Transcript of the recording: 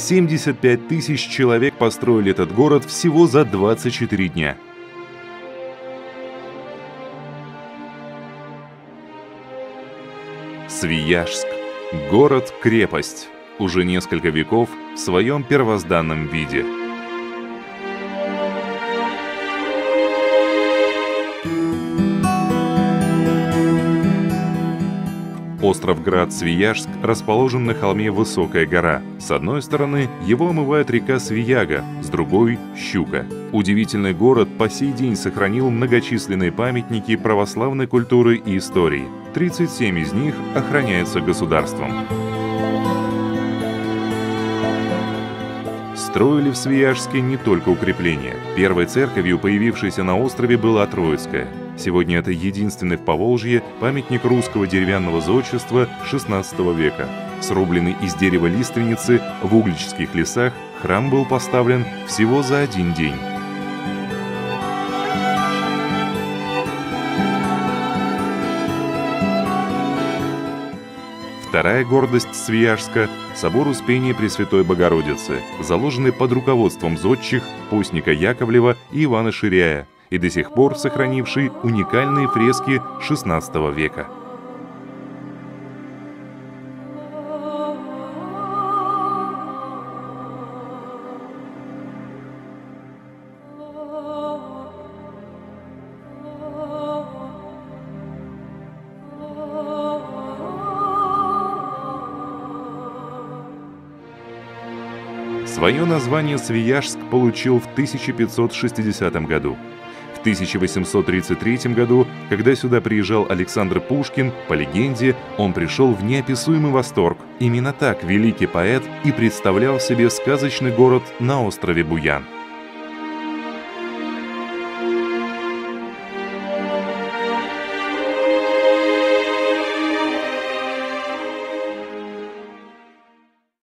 75 тысяч человек построили этот город всего за 24 дня. Свияжск. Город-крепость. Уже несколько веков в своем первозданном виде. Остров-град Свияжск расположен на холме Высокая гора. С одной стороны его омывает река Свияга, с другой – Щука. Удивительный город по сей день сохранил многочисленные памятники православной культуры и истории. 37 из них охраняются государством. Строили в Свияжске не только укрепления. Первой церковью, появившейся на острове, была Троицкая. Сегодня это единственный в Поволжье памятник русского деревянного зодчества XVI века. Срубленный из дерева лиственницы в Угличских лесах, храм был поставлен всего за один день. Вторая гордость Свияжска – собор Успения Пресвятой Богородицы, заложенный под руководством зодчих постника Яковлева и Ивана Ширяя, и до сих пор сохранивший уникальные фрески XVI века. Свое название Свияжск получил в 1560 году. В 1833 году, когда сюда приезжал Александр Пушкин, по легенде, он пришел в неописуемый восторг. Именно так великий поэт и представлял себе сказочный город на острове Буян.